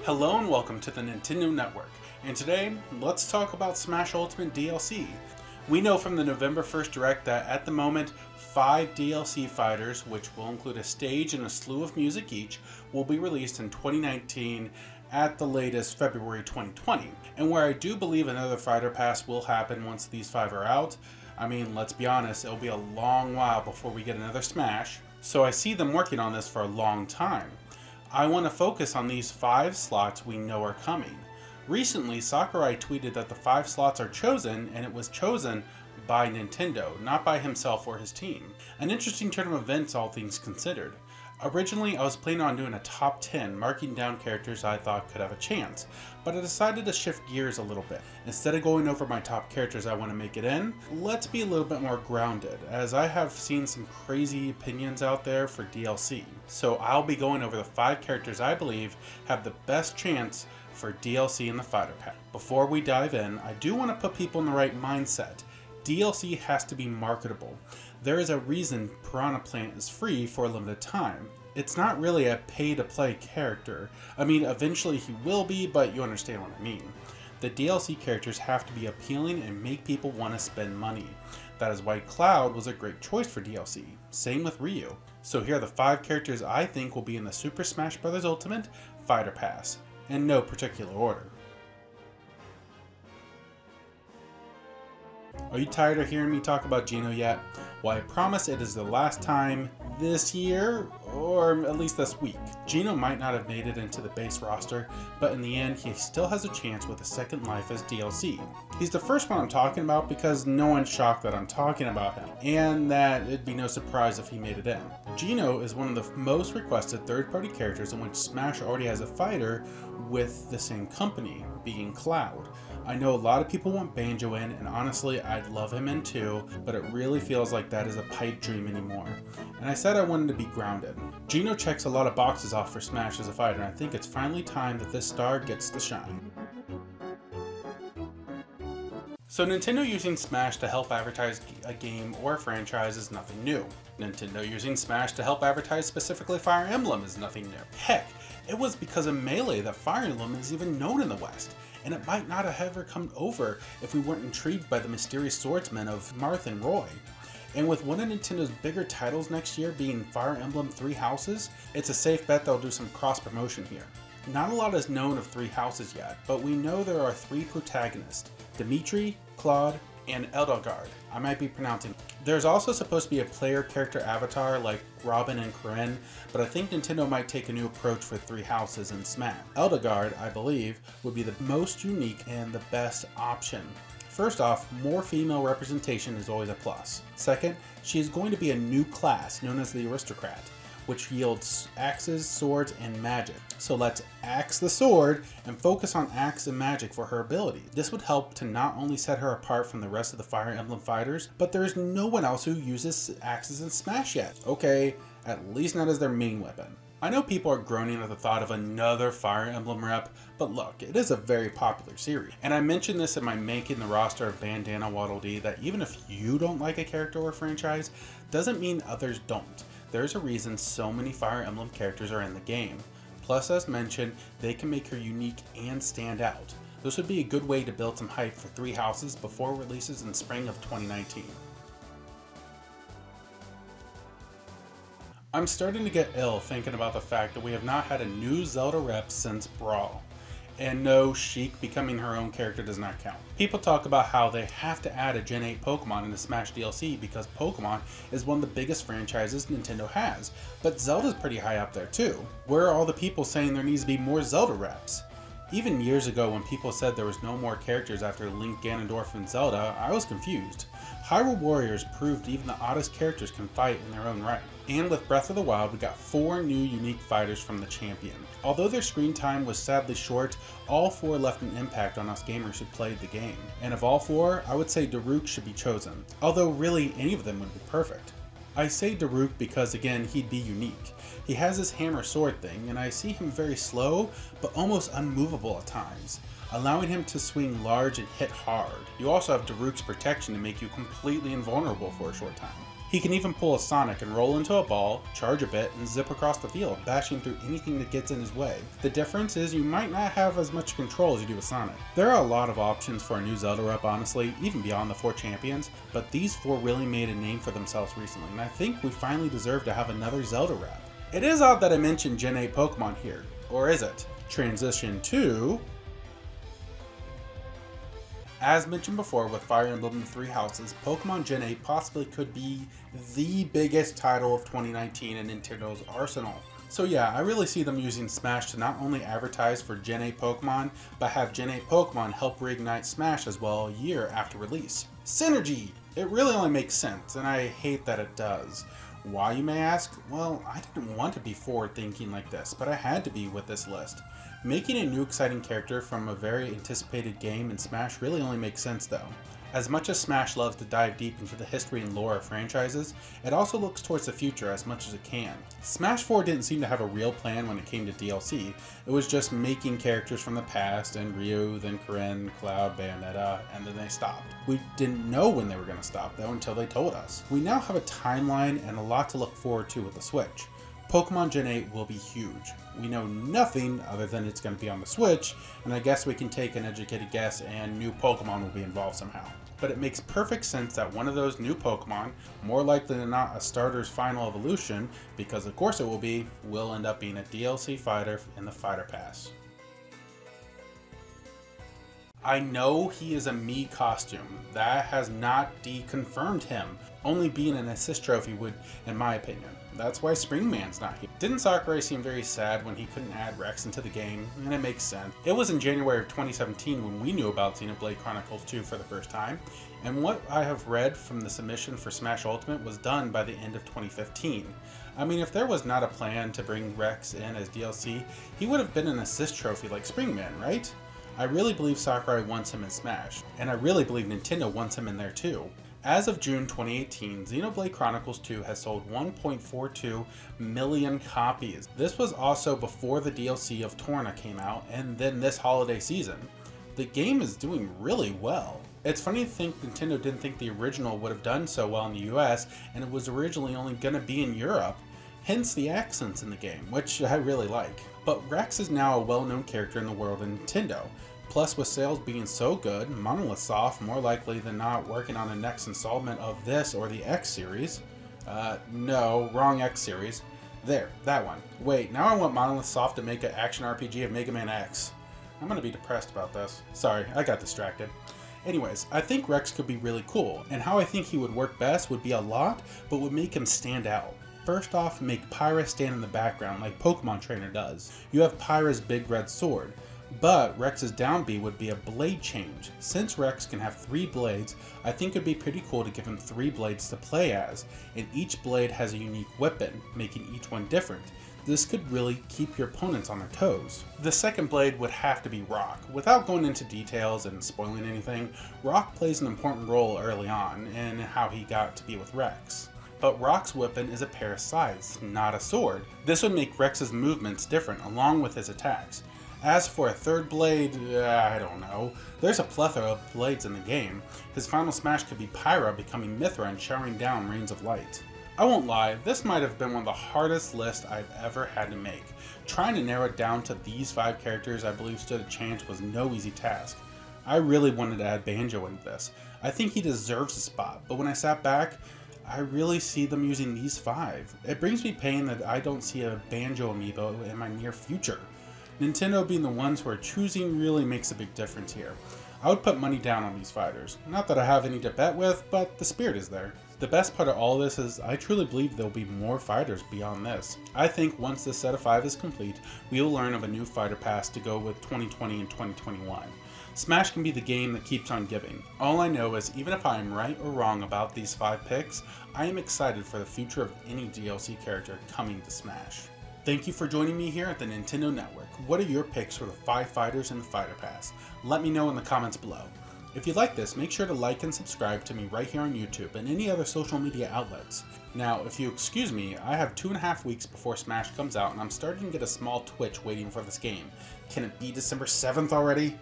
Hello and welcome to the Nintendo Network, and today, let's talk about Smash Ultimate DLC. We know from the November 1st Direct that at the moment, 5 DLC fighters, which will include a stage and a slew of music each, will be released in 2019 at the latest February 2020. And where I do believe another fighter pass will happen once these 5 are out, I mean, let's be honest, it'll be a long while before we get another Smash, so I see them working on this for a long time. I want to focus on these 5 slots we know are coming. Recently, Sakurai tweeted that the 5 slots are chosen, and it was chosen by Nintendo, not by himself or his team. An interesting turn of events, all things considered. Originally, I was planning on doing a top 10, marking down characters I thought could have a chance, but I decided to shift gears a little bit. Instead of going over my top characters I want to make it in, let's be a little bit more grounded, as I have seen some crazy opinions out there for DLC. So I'll be going over the 5 characters I believe have the best chance for DLC in the fighter pack. Before we dive in, I do want to put people in the right mindset. DLC has to be marketable. There is a reason Piranha Plant is free for a limited time. It's not really a pay-to-play character. I mean, eventually he will be, but you understand what I mean. The DLC characters have to be appealing and make people want to spend money. That is why Cloud was a great choice for DLC. Same with Ryu. So here are the 5 characters I think will be in the Super Smash Bros. Ultimate Fighter Pass, in no particular order. Are you tired of hearing me talk about Gino yet? Well, I promise it is the last time this year, or at least this week. Gino might not have made it into the base roster, but in the end, he still has a chance with a second life as DLC. He's the first one I'm talking about because no one's shocked that I'm talking about him, and that it'd be no surprise if he made it in. Gino is one of the most requested third-party characters in which Smash already has a fighter with the same company, being Cloud. I know a lot of people want Banjo in, and honestly, I'd love him in too, but it really feels like that is a pipe dream anymore. And I said I wanted to be grounded. Gino checks a lot of boxes off for Smash as a fighter, and I think it's finally time that this star gets to shine. So Nintendo using Smash to help advertise a game or a franchise is nothing new. Nintendo using Smash to help advertise specifically Fire Emblem is nothing new. Heck, it was because of Melee that Fire Emblem is even known in the West, and it might not have ever come over if we weren't intrigued by the mysterious swordsmen of Marth and Roy. And with one of Nintendo's bigger titles next year being Fire Emblem Three Houses, it's a safe bet they'll do some cross-promotion here. Not a lot is known of Three Houses yet, but we know there are 3 protagonists, Dimitri, Claude, and Edelgard. I might be pronouncing. There's also supposed to be a player character avatar like Robin and Corinne, but I think Nintendo might take a new approach for Three Houses in Smash. Edelgard, I believe, would be the most unique and the best option. First off, more female representation is always a plus. Second, she is going to be a new class known as the Aristocrat, which yields axes, swords, and magic. So let's axe the sword and focus on axe and magic for her ability. This would help to not only set her apart from the rest of the Fire Emblem fighters, but there is no one else who uses axes in Smash yet. Okay, at least not as their main weapon. I know people are groaning at the thought of another Fire Emblem rep, but look, it is a very popular series. And I mentioned this in my Making the Roster of Bandana Waddle Dee that even if you don't like a character or franchise, doesn't mean others don't. There's a reason so many Fire Emblem characters are in the game. Plus, as mentioned, they can make her unique and stand out. This would be a good way to build some hype for Three Houses before releases in spring of 2019. I'm starting to get ill thinking about the fact that we have not had a new Zelda rep since Brawl. And no, Sheik becoming her own character does not count. People talk about how they have to add a Gen 8 Pokemon in the Smash DLC because Pokemon is one of the biggest franchises Nintendo has, but Zelda's pretty high up there too. Where are all the people saying there needs to be more Zelda reps? Even years ago when people said there was no more characters after Link, Ganondorf, and Zelda, I was confused. Hyrule Warriors proved even the oddest characters can fight in their own right. And with Breath of the Wild, we got 4 new unique fighters from the champion. Although their screen time was sadly short, all 4 left an impact on us gamers who played the game. And of all 4, I would say Daruk should be chosen, although really any of them would be perfect. I say Daruk because again, he'd be unique. He has his hammer sword thing, and I see him very slow, but almost unmovable at times, allowing him to swing large and hit hard. You also have Daruk's protection to make you completely invulnerable for a short time. He can even pull a Sonic and roll into a ball, charge a bit, and zip across the field, bashing through anything that gets in his way. The difference is you might not have as much control as you do with Sonic. There are a lot of options for a new Zelda rep, honestly, even beyond the 4 champions, but these 4 really made a name for themselves recently, and I think we finally deserve to have another Zelda rep. It is odd that I mentioned Gen 8 Pokemon here, or is it? Transition to... As mentioned before with Fire Emblem 3 Houses, Pokemon Gen 8 possibly could be the biggest title of 2019 in Nintendo's arsenal. So yeah, I really see them using Smash to not only advertise for Gen 8 Pokemon, but have Gen 8 Pokemon help reignite Smash as well a year after release. Synergy! It really only makes sense, and I hate that it does. Why, you may ask? Well, I didn't want to be forward thinking like this, but I had to be with this list. Making a new exciting character from a very anticipated game in Smash really only makes sense though. As much as Smash loves to dive deep into the history and lore of franchises, it also looks towards the future as much as it can. Smash 4 didn't seem to have a real plan when it came to DLC, it was just making characters from the past, and Ryu, then Corrin, Cloud, Bayonetta, and then they stopped. We didn't know when they were going to stop though until they told us. We now have a timeline and a lot to look forward to with the Switch. Pokemon Gen 8 will be huge. We know nothing other than it's going to be on the Switch, and I guess we can take an educated guess and new Pokemon will be involved somehow. But it makes perfect sense that one of those new Pokemon, more likely than not a starter's final evolution, because of course it will end up being a DLC fighter in the Fighter Pass. I know he is a Mii costume. That has not deconfirmed him. Only being an assist trophy would, in my opinion. That's why Springman's not here. Didn't Sakurai seem very sad when he couldn't add Rex into the game? And it makes sense. It was in January of 2017 when we knew about Xenoblade Chronicles 2 for the first time, and what I have read from the submission for Smash Ultimate was done by the end of 2015. I mean, if there was not a plan to bring Rex in as DLC, he would have been an assist trophy like Springman, right? I really believe Sakurai wants him in Smash, and I really believe Nintendo wants him in there too. As of June 2018, Xenoblade Chronicles 2 has sold 1.42 million copies. This was also before the DLC of Torna came out, and then this holiday season. The game is doing really well. It's funny to think Nintendo didn't think the original would have done so well in the US, and it was originally only going to be in Europe. Hence the accents in the game, which I really like. But Rex is now a well-known character in the world of Nintendo. Plus, with sales being so good, Monolith Soft more likely than not working on the next installment of this or the X series. No, wrong X series. There, that one. Wait, now I want Monolith Soft to make an action RPG of Mega Man X. I'm gonna be depressed about this. Sorry, I got distracted. Anyways, I think Rex could be really cool, and how I think he would work best would be a lot, but would make him stand out. First off, make Pyra stand in the background like Pokemon Trainer does. You have Pyra's big red sword. But Rex's down B would be a blade change. Since Rex can have 3 blades, I think it'd be pretty cool to give him 3 blades to play as, and each blade has a unique weapon, making each one different. This could really keep your opponents on their toes. The second blade would have to be Rock. Without going into details and spoiling anything, Rock plays an important role early on in how he got to be with Rex. But Rock's weapon is a pair of scythes, not a sword. This would make Rex's movements different along with his attacks. As for a third blade, I don't know. There's a plethora of blades in the game. His final smash could be Pyra becoming Mithra and showering down rains of light. I won't lie, this might have been one of the hardest lists I've ever had to make. Trying to narrow it down to these 5 characters I believe stood a chance was no easy task. I really wanted to add Banjo into this. I think he deserves a spot, but when I sat back, I really see them using these 5. It brings me pain that I don't see a Banjo amiibo in my near future. Nintendo being the ones who are choosing really makes a big difference here. I would put money down on these fighters. Not that I have any to bet with, but the spirit is there. The best part of all this is I truly believe there will be more fighters beyond this. I think once this set of 5 is complete, we will learn of a new fighter pass to go with 2020 and 2021. Smash can be the game that keeps on giving. All I know is even if I am right or wrong about these 5 picks, I am excited for the future of any DLC character coming to Smash. Thank you for joining me here at the Nintendo Network. What are your picks for the 5 fighters in the Fighter Pass? Let me know in the comments below. If you like this, make sure to like and subscribe to me right here on YouTube and any other social media outlets. Now, if you excuse me, I have 2.5 weeks before Smash comes out and I'm starting to get a small twitch waiting for this game. Can it be December 7th already?